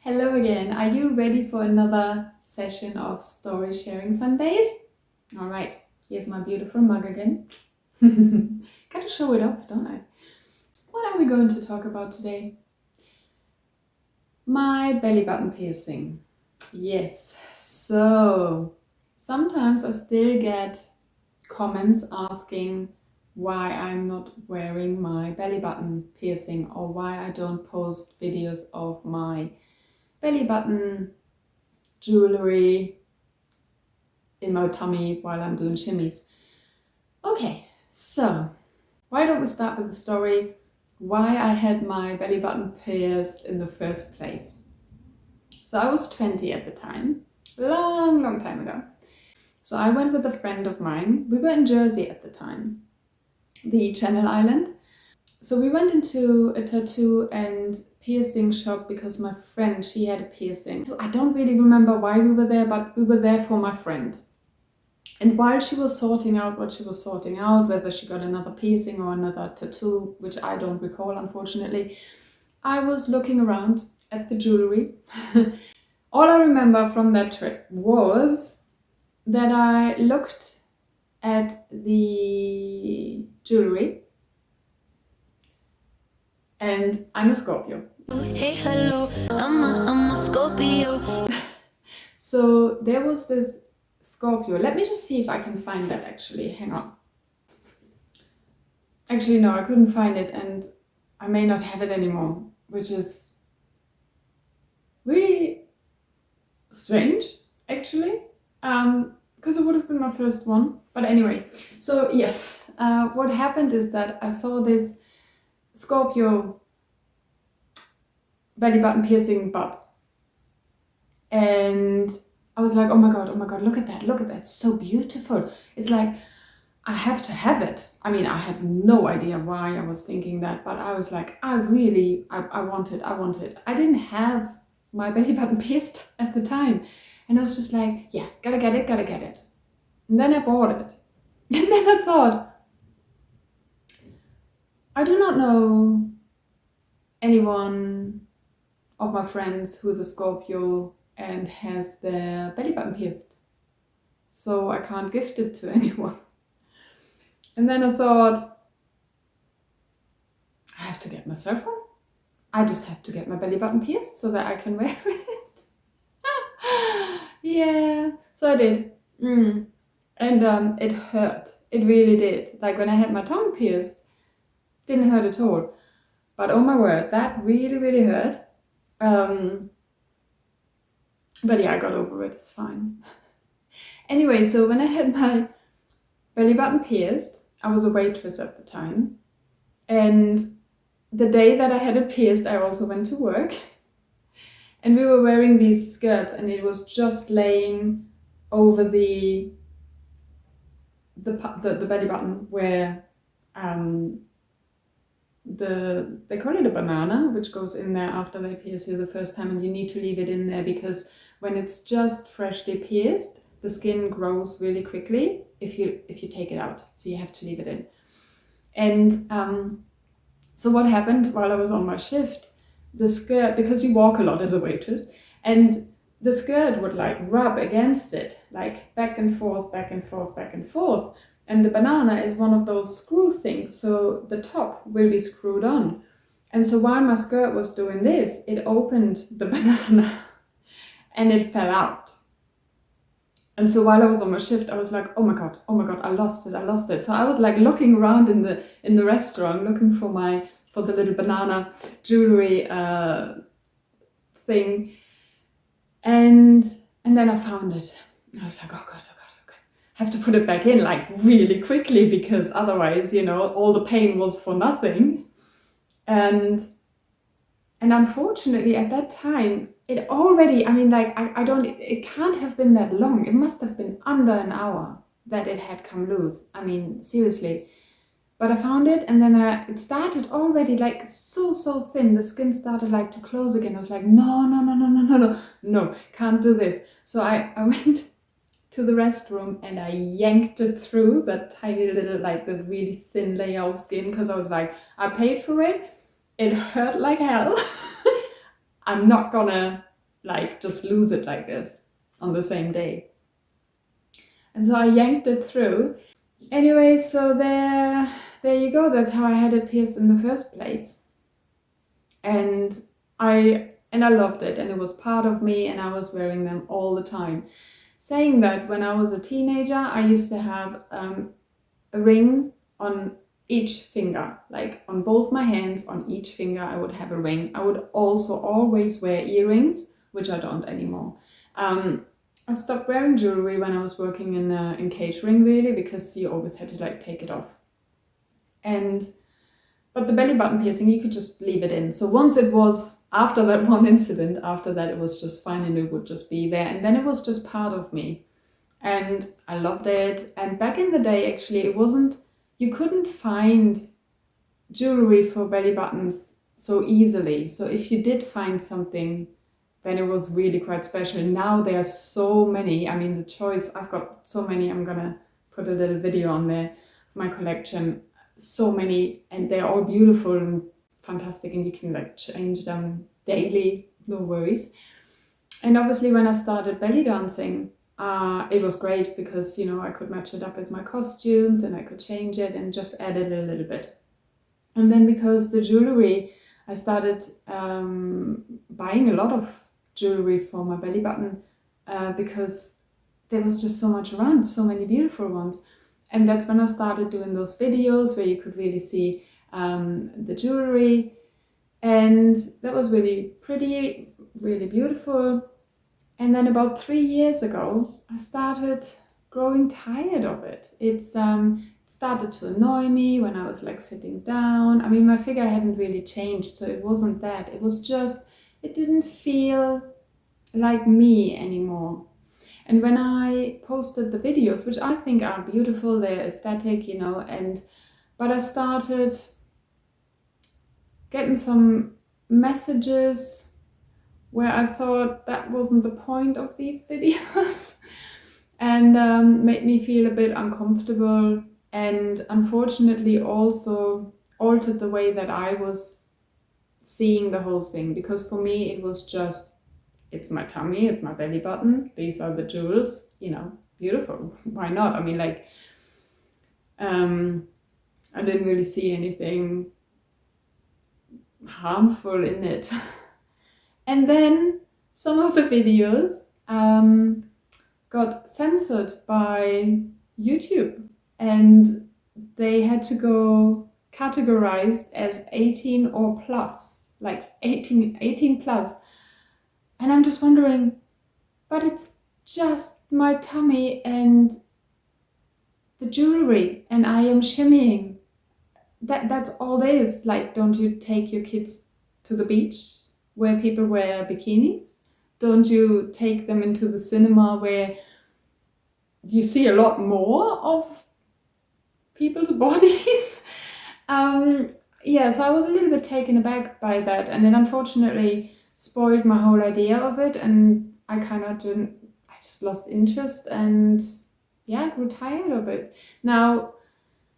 Hello again. Are you ready for another session of Storysharing Sundays? All right, here's my beautiful mug again. Gotta show it off, don't I? What are we going to talk about today? My belly button piercing. Yes, so sometimes I still get comments asking why I'm not wearing my belly button piercing or why I don't post videos of my belly button jewelry in my tummy while I'm doing shimmies. Okay, so why don't we start with the story why I had my belly button pierced in the first place. So I was 20 at the time, long time ago. So I went with a friend of mine. We were in Jersey at the time, the Channel Island. So we went into a tattoo and piercing shop because my friend, she had a piercing. So I don't really remember why we were there, but we were there for my friend. And while she was sorting out what she was sorting out, whether she got another piercing or another tattoo, which I don't recall, unfortunately, I was looking around at the jewelry. All I remember from that trip was that I looked at the jewelry, and I'm a Scorpio. Hey, hello, I'm a Scorpio. So there was this Scorpio. Let me just see if I can find that actually. Hang on. Actually, no, I couldn't find it, and I may not have it anymore, which is really strange, actually, because it would have been my first one. But anyway, so yes, what happened is that I saw this Scorpio belly button piercing butt, and I was like, oh my god, look at that, it's so beautiful. It's like, I have to have it. I mean, I have no idea why I was thinking that, but I was like, I want it. I didn't have my belly button pierced at the time. And I was just like, yeah, gotta get it. And then I bought it. And then I thought, I do not know anyone of my friends who is a Scorpio and has their belly button pierced. So I can't gift it to anyone. And then I thought, I have to get myself one. I just have to get my belly button pierced so that I can wear it. Yeah, so I did. And it hurt. It really did. Like when I had my tongue pierced, didn't hurt at all. But oh my word, that really hurt. But yeah, I got over it. It's fine. Anyway, so when I had my belly button pierced, I was a waitress at the time. And the day that I had it pierced, I also went to work. And we were wearing these skirts, and it was just laying over the belly button where they call it a banana, which goes in there after they pierce you the first time, and you need to leave it in there because when it's just freshly pierced, the skin grows really quickly if you take it out. So you have to leave it in. And so what happened while I was on my shift, the skirt, because you walk a lot as a waitress, and the skirt would like rub against it, like back and forth. And the banana is one of those screw things, so the top will be screwed on. And so while my skirt was doing this, it opened the banana and it fell out. And so while I was on my shift, I was like, oh my god, I lost it. So I was like looking around in the restaurant, looking for the little banana jewelry thing. And then I found it. I was like, oh god, okay. I have to put it back in like really quickly because otherwise, all the pain was for nothing. And unfortunately at that time, it already, it can't have been that long. It must have been under an hour that it had come loose. I mean, seriously. But I found it, and then it started already like so thin. The skin started like to close again. I was like, no, can't do this. So I went to the restroom and I yanked it through that tiny little, like the really thin layer of skin, because I was like, I paid for it. It hurt like hell. I'm not gonna like just lose it like this on the same day. And so I yanked it through. Anyway, so there you go. That's how I had it pierced in the first place. And I loved it, and it was part of me, and I was wearing them all the time. Saying that, when I was a teenager, I used to have a ring on each finger, like on both my hands, on each finger I would have a ring. I would also always wear earrings, which I don't anymore. I stopped wearing jewelry when I was working in catering, really, because you always had to like take it off. But the belly button piercing, you could just leave it in. So once it was, after that one incident, after that it was just fine, and it would just be there. And then it was just part of me. And I loved it. And back in the day, actually, you couldn't find jewelry for belly buttons so easily. So if you did find something, then it was really quite special. Now there are so many. I mean, the choice, I've got so many. I'm gonna put a little video on there of my collection. So many, and they're all beautiful and fantastic, and you can like change them daily, no worries. And obviously when I started belly dancing, it was great because, you know, I could match it up with my costumes, and I could change it and just add it a little bit. And then because the jewelry, I started buying a lot of jewelry for my belly button because there was just so much around, so many beautiful ones. And that's when I started doing those videos where you could really see the jewelry. And that was really pretty, really beautiful. And then about 3 years ago, I started growing tired of it. It started to annoy me when I was like sitting down. I mean, my figure hadn't really changed, so it wasn't that. It was just, it didn't feel like me anymore. And when I posted the videos, which I think are beautiful, they're aesthetic, you know, but I started getting some messages where I thought that wasn't the point of these videos, and made me feel a bit uncomfortable, and unfortunately also altered the way that I was seeing the whole thing. Because for me it was just, it's my tummy, it's my belly button, these are the jewels, you know, beautiful, why not? I mean, like, I didn't really see anything harmful in it. And then some of the videos got censored by YouTube, and they had to go categorized as 18 or plus, like 18 plus. And I'm just wondering, but it's just my tummy and the jewelry, and I am shimmying. That's all there is. Like, don't you take your kids to the beach where people wear bikinis? Don't you take them into the cinema where you see a lot more of people's bodies? Yeah, so I was a little bit taken aback by that, and then unfortunately spoiled my whole idea of it, and I just lost interest, and yeah, I grew tired of it. Now,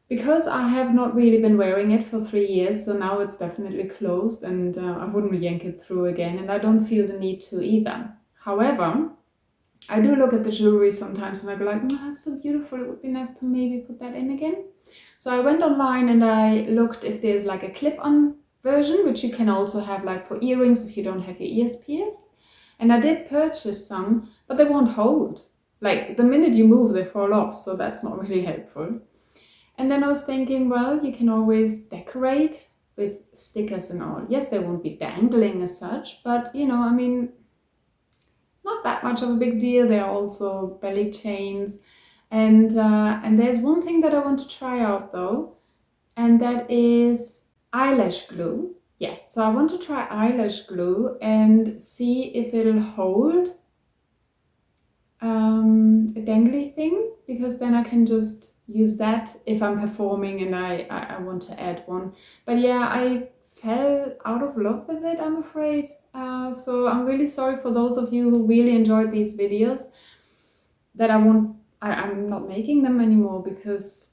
because I have not really been wearing it for 3 years, so now it's definitely closed, and I wouldn't yank it through again, and I don't feel the need to either. However, I do look at the jewelry sometimes and I go like, oh, that's so beautiful, it would be nice to maybe put that in again. So I went online and I looked if there's like a clip-on version, which you can also have like for earrings if you don't have your ears pierced. And I did purchase some, but they won't hold. Like, the minute you move, they fall off, so that's not really helpful. And then I was thinking, well, you can always decorate with stickers and all. Yes, they won't be dangling as such, but you know, I mean, not that much of a big deal. There are also belly chains. And there's one thing that I want to try out though, and that is eyelash glue. Yeah, so I want to try eyelash glue and see if it'll hold a dangly thing, because then I can just use that if I'm performing and I want to add one. But yeah, I fell out of love with it, I'm afraid. So I'm really sorry for those of you who really enjoyed these videos, that I'm not making them anymore, because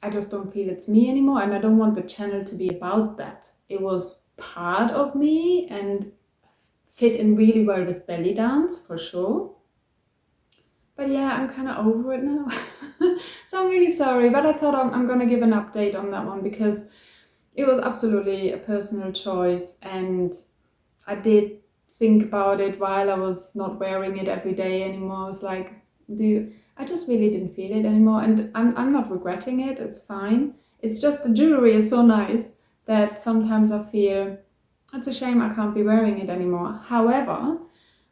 I just don't feel it's me anymore, and I don't want the channel to be about that. It was part of me and fit in really well with belly dance for sure. But yeah, I'm kind of over it now. So I'm really sorry, but I thought I'm going to give an update on that one because it was absolutely a personal choice, and I did think about it while I was not wearing it every day anymore. I was like, I just really didn't feel it anymore, and I'm not regretting it. It's fine. It's just the jewelry is so nice that sometimes I feel it's a shame I can't be wearing it anymore. However,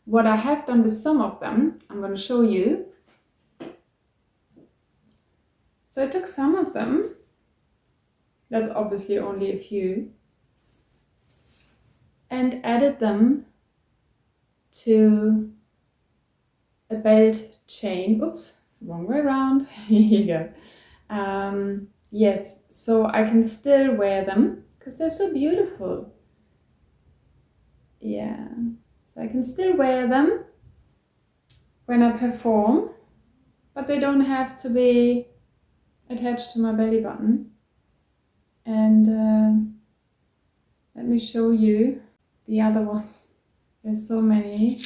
what I have done with some of them, I'm going to show you. So I took some of them, that's obviously only a few, and added them to a belt chain. Oops, wrong way around. Here you go. Yes, so I can still wear them because they're so beautiful. Yeah, so I can still wear them when I perform, but they don't have to be attached to my belly button. And let me show you the other ones. There's so many.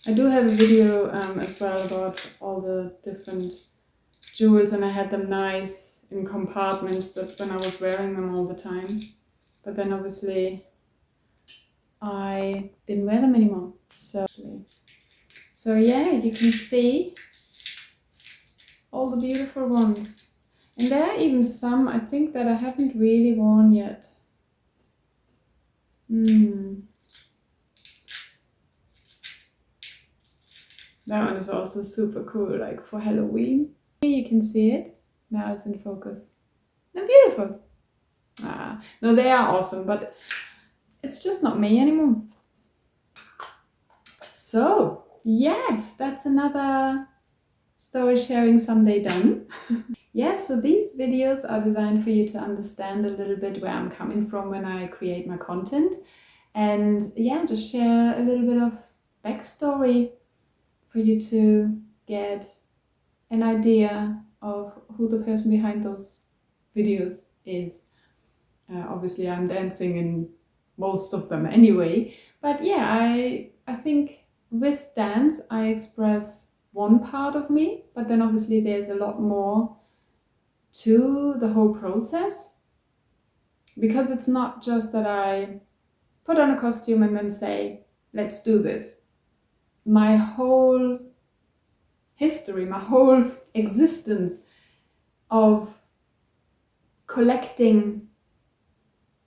I do have a video as well about all the different jewels, and I had them nice in compartments. That's when I was wearing them all the time. But then obviously I didn't wear them anymore. So yeah, you can see all the beautiful ones. And there are even some, I think, that I haven't really worn yet. That one is also super cool, like for Halloween. Here you can see it. Now it's in focus. They're beautiful. No, they are awesome, but it's just not me anymore. So, yes, that's another Story Sharing Sunday done. Yes, so these videos are designed for you to understand a little bit where I'm coming from when I create my content. And yeah, just share a little bit of backstory for you to get an idea of who the person behind those videos is. Obviously, I'm dancing in most of them anyway. But yeah, I think with dance, I express one part of me, but then obviously there's a lot more to the whole process, because it's not just that I put on a costume and then say, let's do this. My whole history, my whole existence of collecting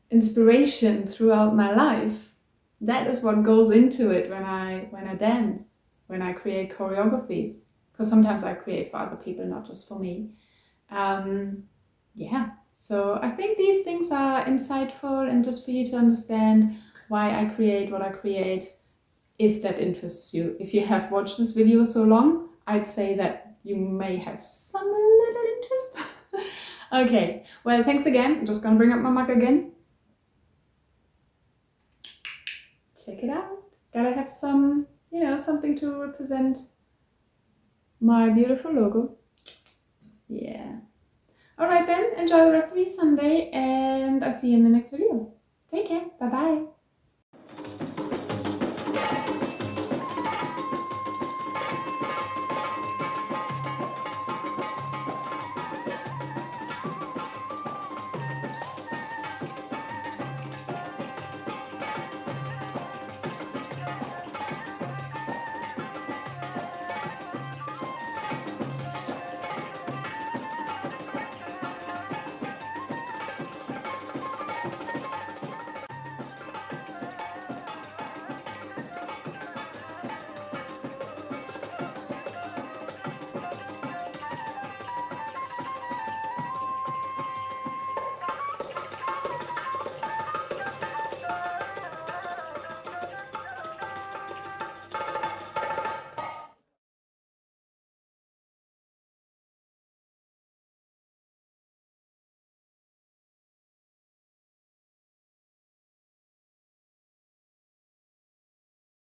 inspiration throughout my life, that is what goes into it when I dance, when I create choreographies, because sometimes I create for other people, not just for me. Yeah, so I think these things are insightful, and just for you to understand why I create what I create, if that interests you. If you have watched this video so long, I'd say that you may have some little interest. Okay, well, thanks again. I'm just gonna bring up my mug again. Check it out. Gotta have some, something to represent my beautiful logo. Yeah. Alright then, enjoy the rest of your Sunday, and I'll see you in the next video. Take care. Bye bye.